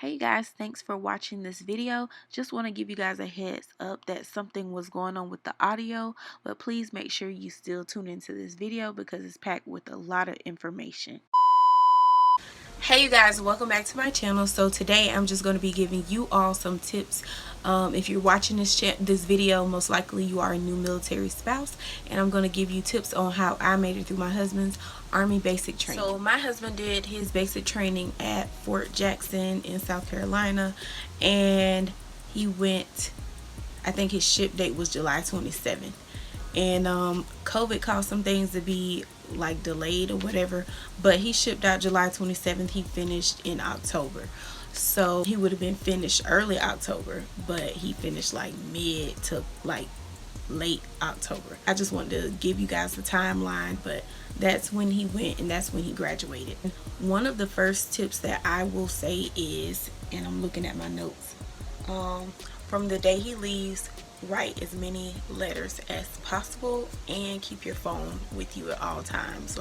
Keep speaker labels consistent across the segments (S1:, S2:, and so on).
S1: Hey guys, thanks for watching this video. Just want to give you guys a heads up that something was going on with the audio, but please make sure you still tune into this video because it's packed with a lot of information. Hey you guys, welcome back to my channel. So today I'm just going to be giving you all some tips. If you're watching this video, most likely you are a new military spouse, and I'm going to give you tips on how I made it through my husband's Army basic training. So my husband did his basic training at Fort Jackson in South Carolina, and he went, I think his ship date was July 27th. And COVID caused some things to be like delayed or whatever, but he shipped out July 27th. He finished in October, so he would have been finished early October, but he finished like mid to like late October. I just wanted to give you guys the timeline, but that's when he went and that's when he graduated. One of the first tips that I will say is, and I'm looking at my notes, from the day he leaves, write as many letters as possible and keep your phone with you at all times.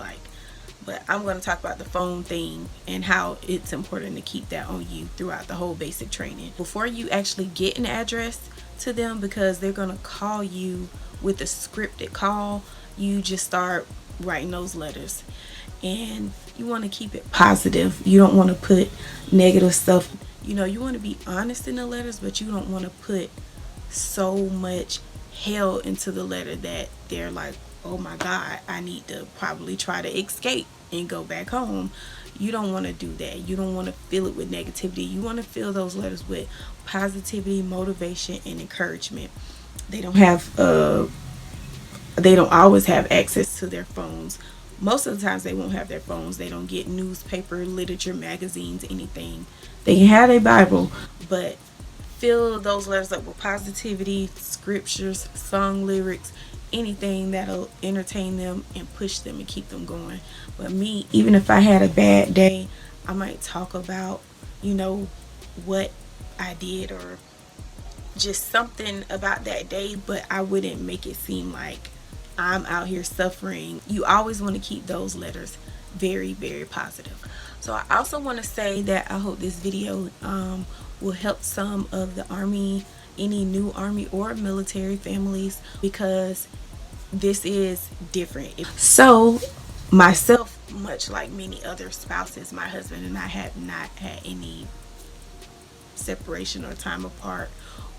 S1: But I'm going to talk about the phone thing and how it's important to keep that on you throughout the whole basic training before you actually get an address to them, because they're going to call you with a scripted call. You just start writing those letters, and you want to keep it positive. You don't want to put negative stuff. You know, you want to be honest in the letters, but you don't want to put so much hell into the letter that they're like, oh my god, I need to probably try to escape and go back home. You don't want to do that. You don't want to fill it with negativity. You want to fill those letters with positivity, motivation, and encouragement. They don't always have access to their phones. Most of the times they won't have their phones. They don't get newspaper, literature, magazines, anything. They can have their Bible, but fill those letters up with positivity, scriptures, song lyrics, anything that'll entertain them and push them and keep them going. But me, even if I had a bad day, I might talk about, you know, what I did or just something about that day, but I wouldn't make it seem like I'm out here suffering. You always want to keep those letters very, very positive. So I also want to say that I hope this video will help some of the Army, any new Army or military families, because this is different. So myself, much like many other spouses, my husband and I have not had any separation or time apart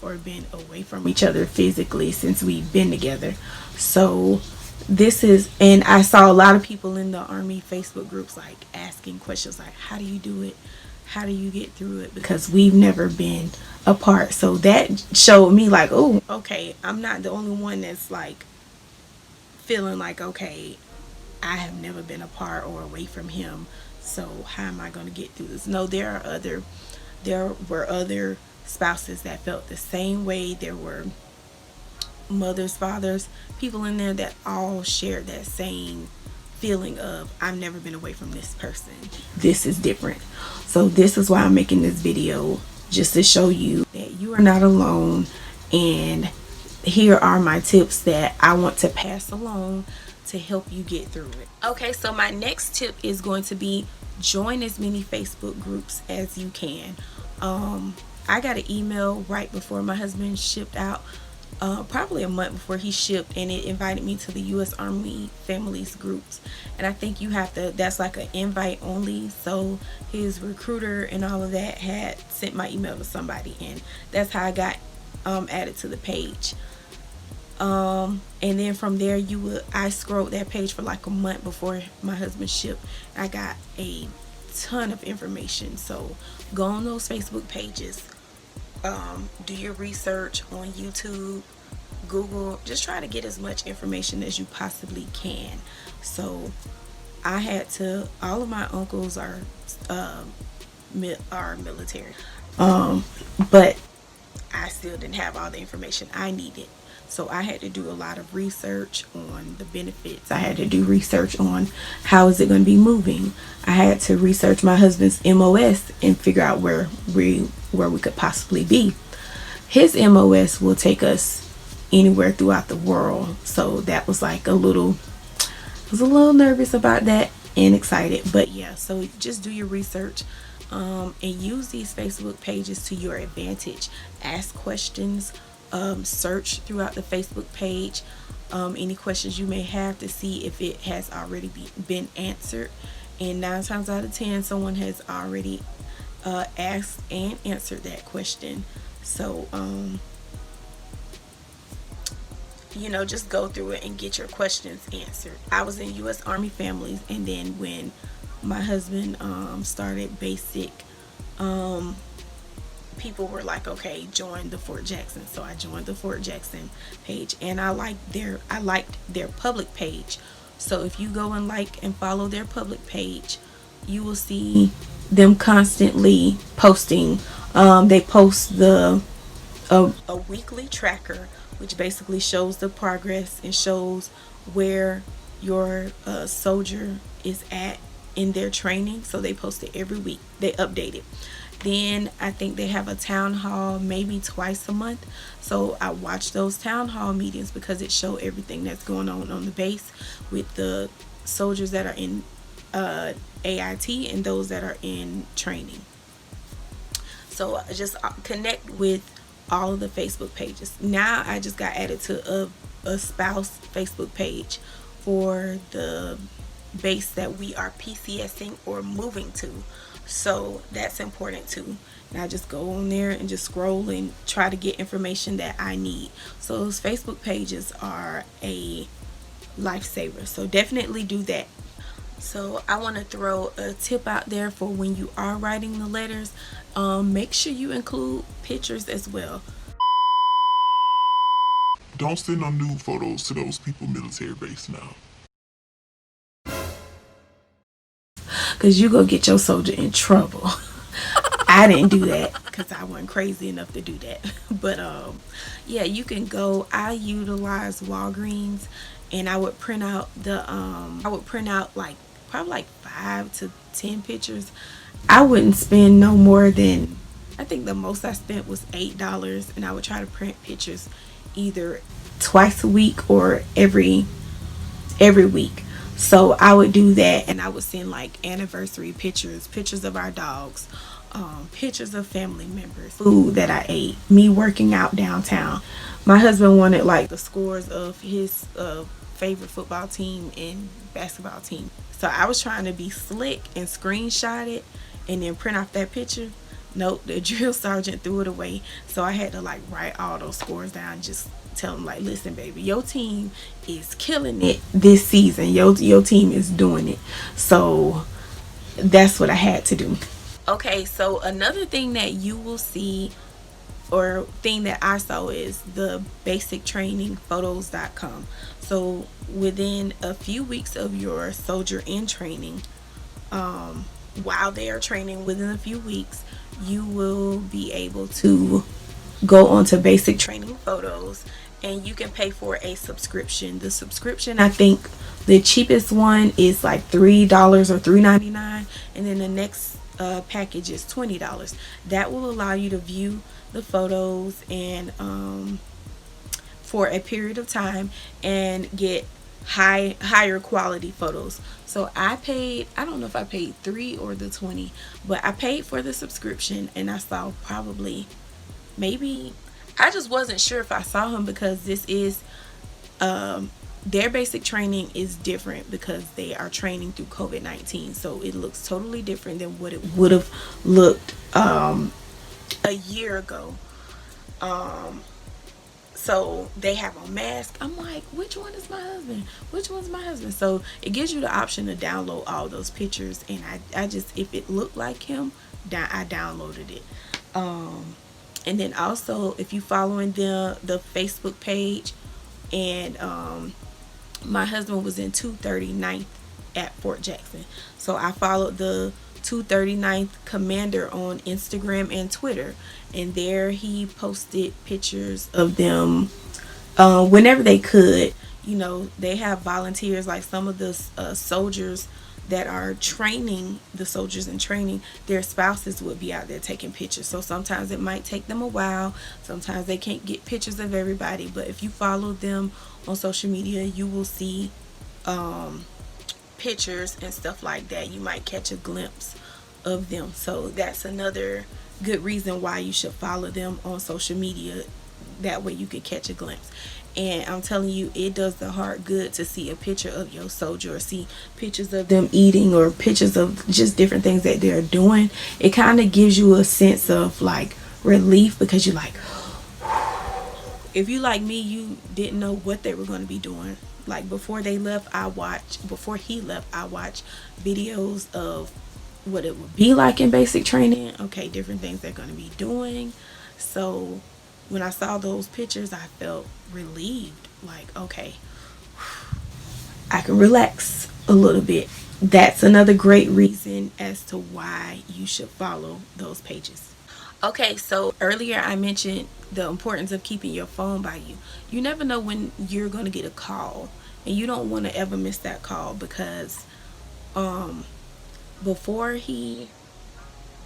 S1: or been away from each other physically since we've been together. So this is, and I saw a lot of people in the Army Facebook groups like asking questions like, how do you do it? How do you get through it? Because we've never been apart. So that showed me like, oh, okay, I'm not the only one that's like feeling like, okay, I have never been apart or away from him, so how am I going to get through this? No, there were other spouses that felt the same way. There were mothers, fathers, people in there that all shared that same feeling of, I've never been away from this person. This is different. So this is why I'm making this video, just to show you that you are not alone, and here are my tips that I want to pass along to help you get through it. Okay, so my next tip is going to be join as many Facebook groups as you can. I got an email right before my husband shipped out, probably a month before he shipped, and it invited me to the U.S. Army Families groups. And I think you have to, that's like an invite only. So his recruiter and all of that had sent my email to somebody, and that's how I got added to the page. And then from there, I scrolled that page for like a month before my husband shipped. I got a ton of information. So go on those Facebook pages, do your research on YouTube, Google, just try to get as much information as you possibly can. So I had to, all of my uncles are military, but I still didn't have all the information I needed. So I had to do a lot of research on the benefits. I had to do research on how is it going to be moving. I had to research my husband's MOS and figure out where we could possibly be. His MOS will take us anywhere throughout the world. So that was like I was a little nervous about that and excited. But yeah, so just do your research. and use these Facebook pages to your advantage. Ask questions, search throughout the Facebook page any questions you may have to see if it has already been answered. And 9 times out of 10, someone has already asked and answered that question. So, just go through it and get your questions answered. I was in U.S. Army Families, and then when my husband started basic, people were like, okay, join the Fort Jackson. So I joined the Fort Jackson page, and I liked their public page. So if you go and like and follow their public page, you will see them constantly posting. They post a weekly tracker, which basically shows the progress and shows where your soldier is at in their training. So they post it every week. They update it. Then I think they have a town hall maybe twice a month. So I watch those town hall meetings because it shows everything that's going on the base with the soldiers that are in AIT and those that are in training. So just connect with all of the Facebook pages. Now I just got added to a spouse Facebook page for the base that we are PCSing or moving to. So that's important too. And I just go on there and just scroll and try to get information that I need. So those Facebook pages are a lifesaver. So definitely do that. So I want to throw a tip out there for when you are writing the letters. Make sure you include pictures as well.
S2: Don't send no nude photos to those people military base now.
S1: Because you go get your soldier in trouble. I didn't do that because I wasn't crazy enough to do that. But yeah, you can go. I utilize Walgreens, and I would print out like probably like 5 to 10 pictures. I wouldn't spend no more than, I think the most I spent was $8, and I would try to print pictures either twice a week or every week. So I would do that, and I would send like anniversary pictures of our dogs, pictures of family members, food that I ate, me working out downtown. My husband wanted like the scores of his favorite football team and basketball team. So I was trying to be slick and screenshot it and then print off that picture. Nope, the drill sergeant threw it away. So I had to like write all those scores down, just tell them like, listen baby, your team is killing it this season. Your team is doing it. So that's what I had to do. Okay, so another thing that you will see, or thing that I saw, is the basictrainingphotos.com. So within a few weeks of your soldier in training, while they are training, within a few weeks, you will be able to go onto Basic Training Photos, and you can pay for a subscription. The subscription, I think the cheapest one is like $3 or $3.99, and then the next package is $20. That will allow you to view the photos and for a period of time and get higher quality photos. So I don't know if I paid 3 or the 20, but I paid for the subscription, and I saw probably maybe, I just wasn't sure if I saw him, because this is their basic training is different because they are training through COVID-19. So it looks totally different than what it would have looked a year ago. So they have a mask. I'm like, which one is my husband? Which one's my husband? So it gives you the option to download all those pictures, and I just, if it looked like him, I downloaded it. And then also, if you following the Facebook page, and my husband was in 239th at Fort Jackson, so I followed the 239th commander on Instagram and Twitter, and there he posted pictures of them whenever they could. They have volunteers, like some of the soldiers that are training, the soldiers in training, their spouses would be out there taking pictures. So sometimes it might take them a while, sometimes they can't get pictures of everybody, but if you follow them on social media, you will see pictures and stuff like that. You might catch a glimpse of them. So that's another good reason why you should follow them on social media. That way you can catch a glimpse. And I'm telling you, it does the heart good to see a picture of your soldier, or see pictures of them eating, or pictures of just different things that they're doing. It kind of gives you a sense of like relief, because you're like, if you like me, you didn't know what they were going to be doing. Like before they left, before he left, I watched videos of what it would be like in basic training. Okay, different things they're going to be doing. So when I saw those pictures, I felt relieved. Like, okay, I can relax a little bit. That's another great reason as to why you should follow those pages. Okay, so earlier I mentioned the importance of keeping your phone by you. You never know when you're going to get a call, and you don't want to ever miss that call, because um before he,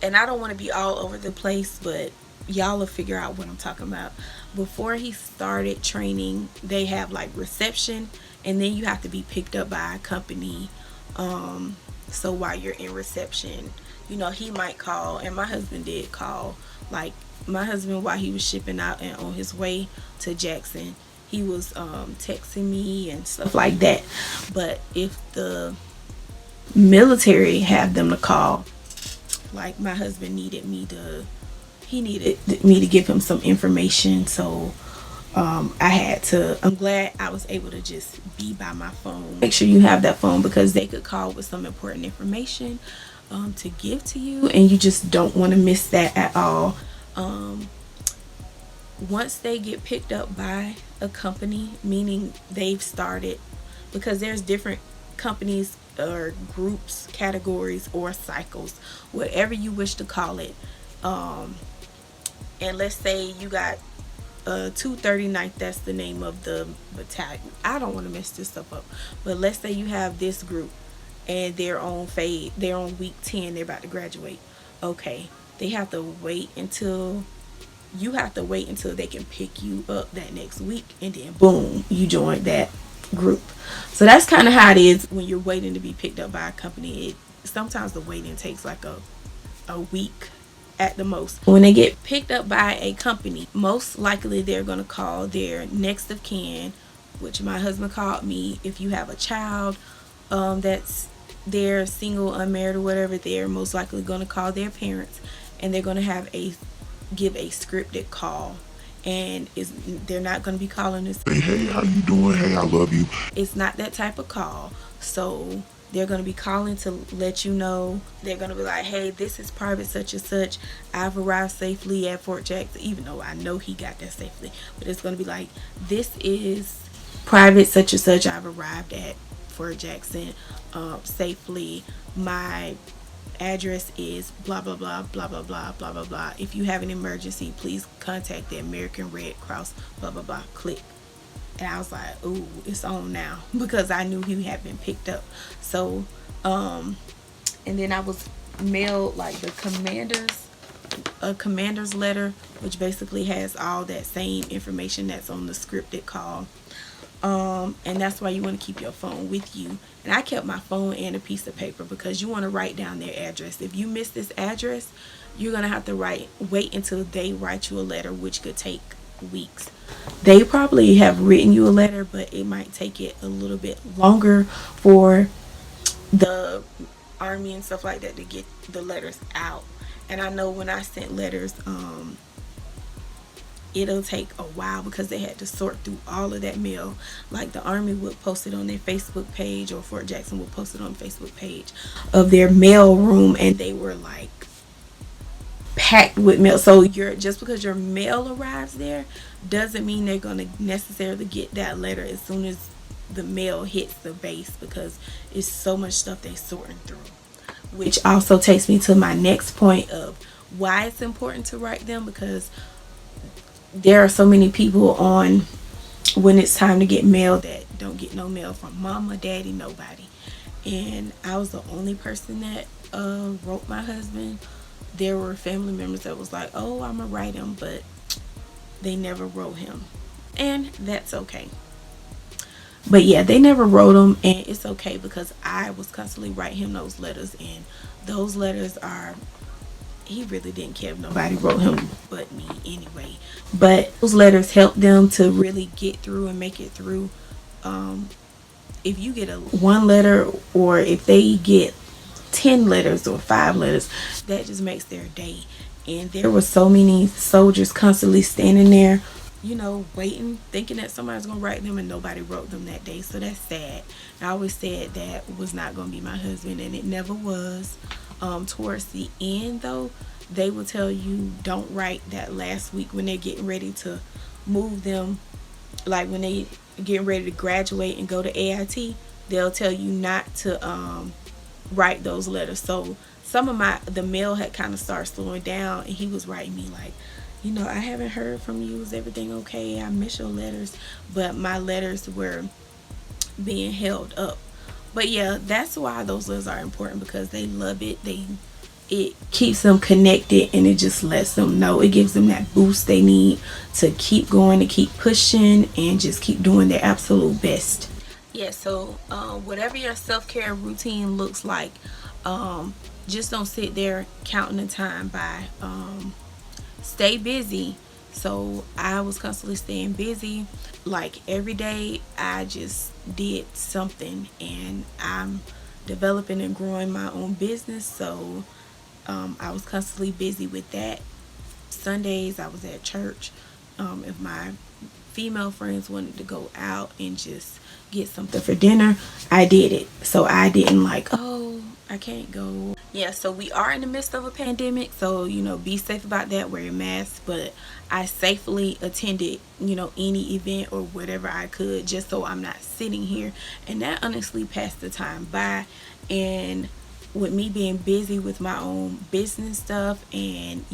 S1: and I don't want to be all over the place, but y'all will figure out what I'm talking about. Before he started training, they have like reception, and then you have to be picked up by a company. So while you're in reception, he might call, and my husband did call. Like my husband, while he was shipping out and on his way to Jackson, he was texting me and stuff like that. But if the military have them to call, like my husband needed me to give him some information. So I'm glad I was able to just be by my phone. Make sure you have that phone, because they could call with some important information to give to you, and you just don't want to miss that at all. Once they get picked up by a company, meaning they've started, because there's different companies or groups, categories, or cycles, whatever you wish to call it. And let's say you got 239th, that's the name of the battalion. I don't want to mess this stuff up, but let's say you have this group, and they're on week 10, they're about to graduate. Okay, they have to wait until they can pick you up that next week, and then boom, you join that group. So that's kind of how it is when you're waiting to be picked up by a company. Sometimes the waiting takes like a week at the most. When they get picked up by a company, most likely they're going to call their next of kin, which my husband called me. If you have a child that's they're single, unmarried, or whatever, they're most likely going to call their parents, and they're going to give a scripted call. And they're not going to be calling this,
S2: Hey, how you doing? Hey, I love you.
S1: it's not that type of call. So they're going to be calling to let you know. They're going to be like, hey, this is private such and such. I've arrived safely at Fort Jackson, even though I know he got there safely. But it's going to be like, this is private such and such. I've arrived at Fort Jackson safely. My address is blah blah blah blah blah blah blah blah blah. If you have an emergency, please contact the American Red Cross, blah blah blah. Click. And I was like, ooh, it's on now, because I knew he had been picked up. So and then I was mailed like a commander's letter, which basically has all that same information that's on the scripted call. And that's why you want to keep your phone with you. And I kept my phone and a piece of paper, because you want to write down their address. If you miss this address, you're going to have to wait until they write you a letter, which could take weeks. They probably have written you a letter, but it might take it a little bit longer for the army and stuff like that to get the letters out. And I know when I sent letters, it'll take a while, because they had to sort through all of that mail. Like the army would post it on their Facebook page, or Fort Jackson would post it on the Facebook page of their mail room, and they were like packed with mail. So just because your mail arrives there doesn't mean they're going to necessarily get that letter as soon as the mail hits the base, because it's so much stuff they're sorting through. Which also takes me to my next point of why it's important to write them, because there are so many people on when it's time to get mail that don't get no mail from mama, daddy, nobody. And I was the only person that wrote my husband. There were family members that was like, oh, I'm gonna write him, but they never wrote him, and that's okay. But yeah, they never wrote them, and it's okay because I was constantly writing him those letters, and those letters are, he really didn't care if nobody wrote him but me anyway. But those letters helped them to really get through and make it through. Um, if you get a one letter, or if they get 10 letters or 5 letters, that just makes their day. And there were so many soldiers constantly standing there, waiting, thinking that somebody's gonna write them, and nobody wrote them that day. So that's sad. I always said that was not gonna be my husband, and it never was. Towards the end, though, they will tell you don't write that last week when they're getting ready to move them, like when they getting ready to graduate and go to AIT. They'll tell you not to write those letters. So some of the mail had kind of started slowing down, and he was writing me like, I haven't heard from you. Is everything okay? I miss your letters. But my letters were being held up. But yeah, that's why those letters are important, because they love it. It keeps them connected, and it just lets them know, it gives them that boost they need to keep going, to keep pushing, and just keep doing their absolute best. Yeah, so whatever your self-care routine looks like, just don't sit there counting the time by. Stay busy. So I was constantly staying busy. Like every day, I just did something, and I'm developing and growing my own business. So I was constantly busy with that. Sundays, I was at church. If my female friends wanted to go out and just get something for dinner, I did it. So I didn't like, oh, I can't go. Yeah, so we are in the midst of a pandemic, so be safe about that, wear your mask. But I safely attended any event or whatever I could, just so I'm not sitting here. And that honestly passed the time by. And with me being busy with my own business stuff, and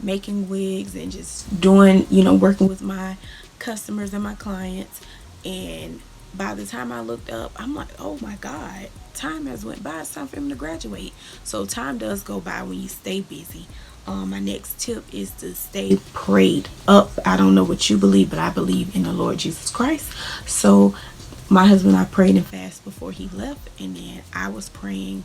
S1: making wigs, and just doing working with my customers and my clients, and by the time I looked up, I'm like, oh my God, time has went by. It's time for him to graduate. So time does go by when you stay busy. My next tip is to stay prayed up. I don't know what you believe, but I believe in the Lord Jesus Christ. So my husband and I prayed and fasted before he left, and then I was praying,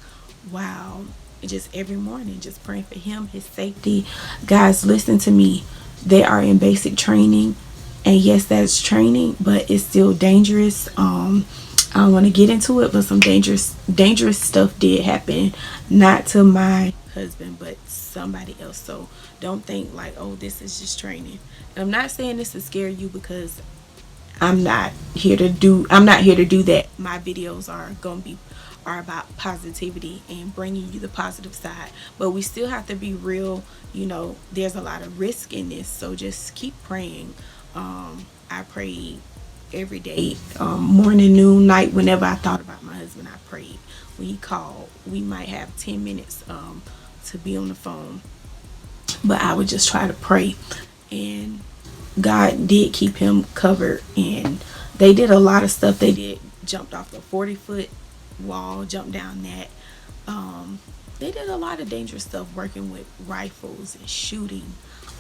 S1: wow, just every morning, just praying for him, his safety. Guys, listen to me. They are in basic training, and yes, that's training, but it's still dangerous. I don't want to get into it, but some dangerous stuff did happen, not to my husband, but somebody else. So don't think like, oh, this is just training. And I'm not saying this to scare you, because I'm not here to do that. My videos are about positivity and bringing you the positive side, but we still have to be real. There's a lot of risk in this, so just keep praying. I prayed every day, morning, noon, night. Whenever I thought about my husband, I prayed. When he called, we might have 10 minutes to be on the phone, but I would just try to pray, and God did keep him covered. And they did a lot of stuff. They did jumped off the 40-foot wall, jumped down that. They did a lot of dangerous stuff, working with rifles and shooting.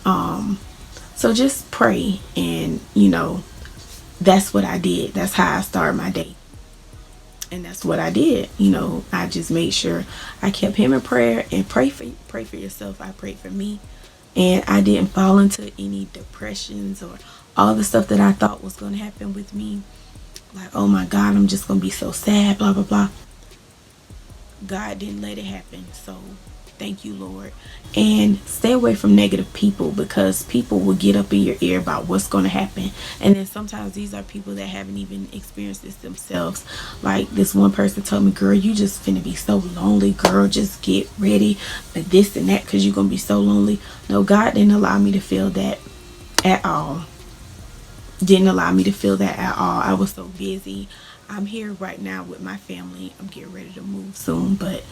S1: So just pray, and that's what I did. That's how I started my day, and that's what I did. I just made sure I kept him in prayer, and pray for yourself. I prayed for me, and I didn't fall into any depressions or all the stuff that I thought was going to happen with me. Like, oh my God, I'm just going to be so sad, blah, blah, blah. God didn't let it happen. So thank you, Lord. And stay away from negative people, because people will get up in your ear about what's going to happen. And then sometimes these are people that haven't even experienced this themselves. Like this one person told me, girl, you just finna be so lonely, girl, just get ready for this and that, because you're going to be so lonely. No, God didn't allow me to feel that at all. Didn't allow me to feel that at all. I was so busy. I'm here right now with my family. I'm getting ready to move soon, but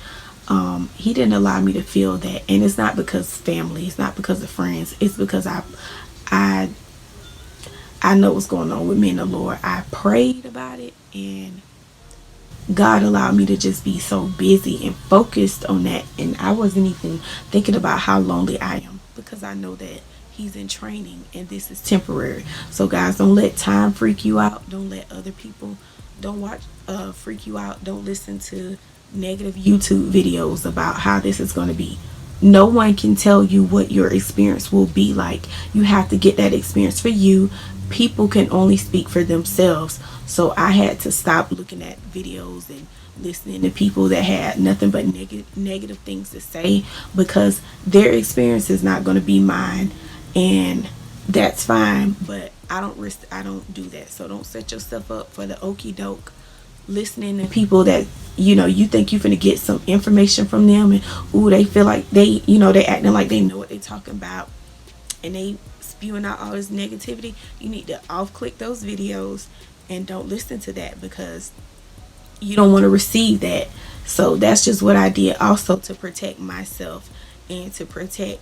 S1: he didn't allow me to feel that. And it's not because family, it's not because of friends, it's because I know what's going on with me and the Lord. I prayed about it, and God allowed me to just be so busy and focused on that, and I wasn't even thinking about how lonely I am, because I know that he's in training and this is temporary. So guys, don't let time freak you out. Don't let other people don't watch freak you out. Don't listen to negative YouTube videos about how this is going to be. No one can tell you what your experience will be like. You have to get that experience for you. People can only speak for themselves. So I had to stop looking at videos and listening to people that had nothing but negative things to say, because their experience is not going to be mine, and that's fine. But I don't do that. So don't set yourself up for the okey doke listening to people that you think you're gonna get some information from them, and ooh, they feel like they acting like they know what they talking about, and they spewing out all this negativity. You need to off click those videos and don't listen to that, because you don't want to receive that. So that's just what I did, also to protect myself and to protect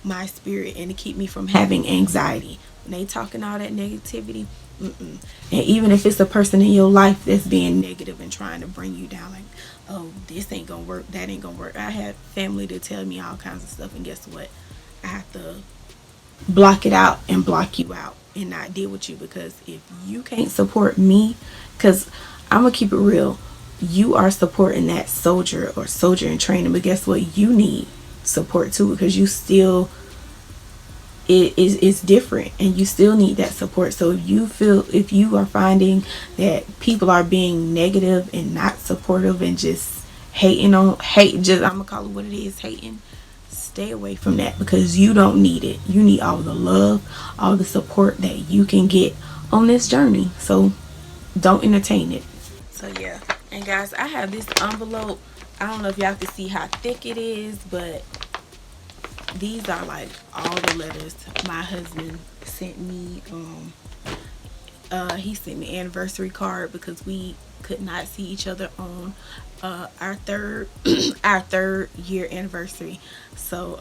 S1: my spirit and to keep me from having anxiety. When they talking all that negativity, and even if it's a person in your life that's being negative and trying to bring you down, like, oh, this ain't gonna work, that ain't gonna work. I had family to tell me all kinds of stuff, and guess what? I have to block it out and block you out and not deal with you, because if you can't support me, because I'm gonna keep it real, you are supporting that soldier or soldier in training, but guess what? You need support too, because you still it's different, and you still need that support. So if you are finding that people are being negative and not supportive and just I'm gonna call it what it is, hating, stay away from that, because you don't need it. You need all the love, all the support that you can get on this journey. So don't entertain it. So yeah, and guys, I have this envelope. I don't know if y'all can see how thick it is, but these are like all the letters my husband sent me. He sent me an anniversary card because we could not see each other on our third our third year anniversary. So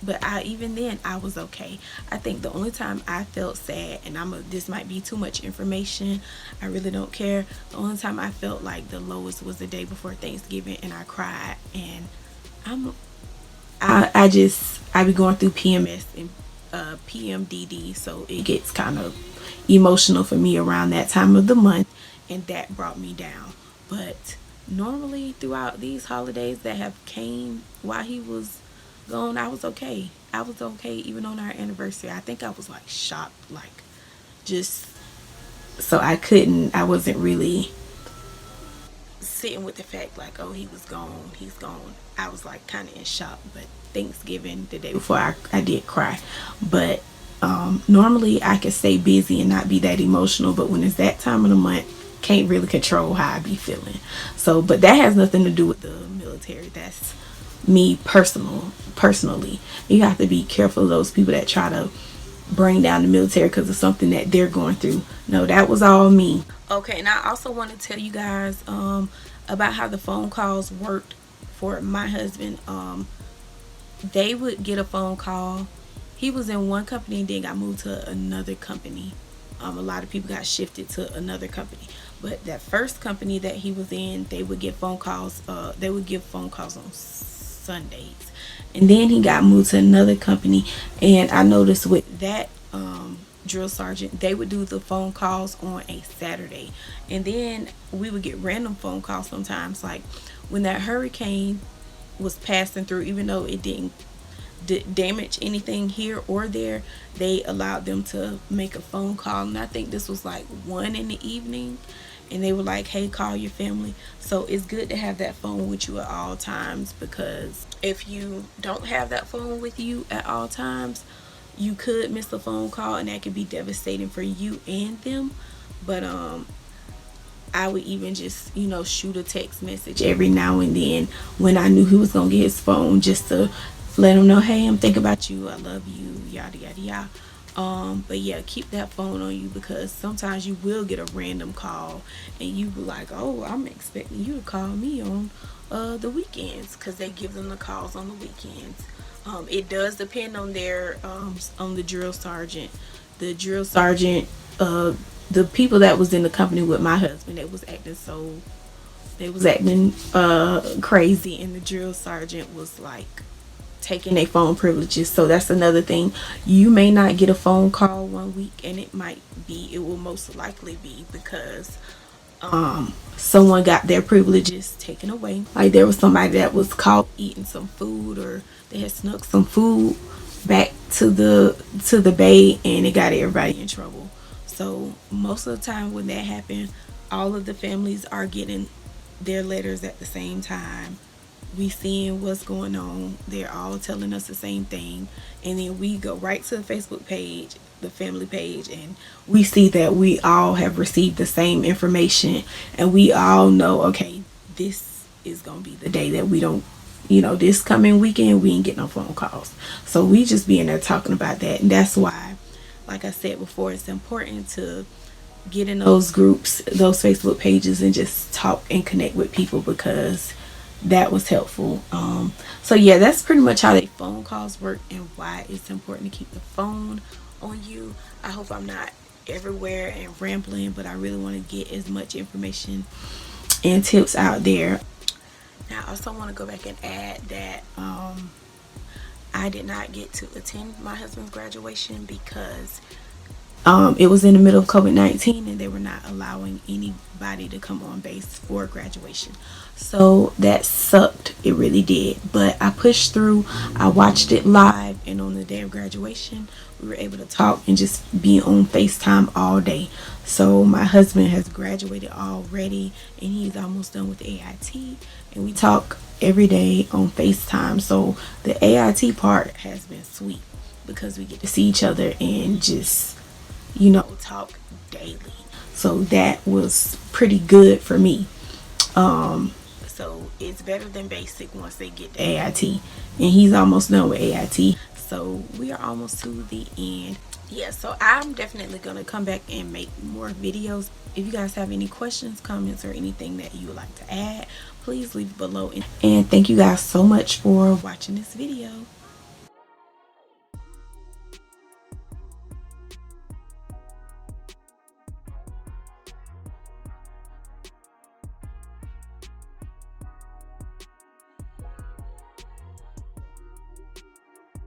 S1: but even then I was okay. I think the only time I felt sad, and this might be too much information, I really don't care. The only time I felt like the lowest was the day before Thanksgiving, and I cried. And I be going through PMS and PMDD, so it gets kind of emotional for me around that time of the month, and that brought me down. But normally throughout these holidays that have came while he was gone, I was okay. I was okay even on our anniversary. I think I was like shocked, like just so I wasn't really sitting with the fact like, oh, he's gone. I was like kind of in shock. But Thanksgiving, the day before, I did cry. But normally I can stay busy and not be that emotional, but when it's that time of the month, can't really control how I be feeling. So, but that has nothing to do with the military. That's me personally. You have to be careful of those people that try to bring down the military because of something that they're going through. No, that was all me. Okay, and I also want to tell you guys about how the phone calls worked for my husband. They would get a phone call. He was in one company and then got moved to another company. A lot of people got shifted to another company. But that first company that he was in, they would get phone calls. They would give phone calls on Sundays. And then he got moved to another company. And I noticed with that drill sergeant, they would do the phone calls on a Saturday. And then we would get random phone calls sometimes. Like when that hurricane was passing through, even though it didn't damage anything here or there, they allowed them to make a phone call. And I think this was like 1 in the evening, and they were like, hey, call your family. So it's good to have that phone with you at all times, because if you don't have that phone with you at all times, you could miss a phone call, and that could be devastating for you and them. But I would even just, shoot a text message every now and then when I knew he was gonna get his phone, just to let him know, hey, I'm thinking about you, I love you, yada yada yada. But yeah, keep that phone on you, because sometimes you will get a random call and you be like, oh, I'm expecting you to call me on the weekends, because they give them the calls on the weekends. It does depend on their on the drill sergeant. The drill sergeant, the people that was in the company with my husband, they was acting crazy, and the drill sergeant was like taking their phone privileges. So that's another thing. You may not get a phone call one week, and it will most likely be because someone got their privileges taken away. Like there was somebody that was caught eating some food, or they had snuck some food back to the bay, and it got everybody in trouble. So most of the time when that happened, all of the families are getting their letters at the same time. We seeing what's going on. They're all telling us the same thing, and then we go right to the Facebook page, the family page, and we see that we all have received the same information, and we all know, okay, this is gonna be the day that we don't, this coming weekend we ain't getting no phone calls. So we just be in there talking about that, and that's why, like I said before, it's important to get in those groups, those Facebook pages, and just talk and connect with people, because that was helpful. So yeah, that's pretty much how they phone calls work and why it's important to keep the phone on you. I hope I'm not everywhere and rambling, but I really want to get as much information and tips out there. Now I also want to go back and add that I did not get to attend my husband's graduation because it was in the middle of COVID-19, and they were not allowing anybody to come on base for graduation. So that sucked. It really did. But I pushed through. I watched it live, and on the day of graduation, we were able to talk and just be on FaceTime all day. So my husband has graduated already, and he's almost done with AIT, and we talk every day on FaceTime. So the AIT part has been sweet because we get to see each other and just talk daily. So that was pretty good for me. So it's better than basic once they get to AIT, and he's almost done with AIT. So we are almost to the end. Yeah, so I'm definitely gonna come back and make more videos. If you guys have any questions, comments, or anything that you would like to add, please leave below. And thank you guys so much for watching this video.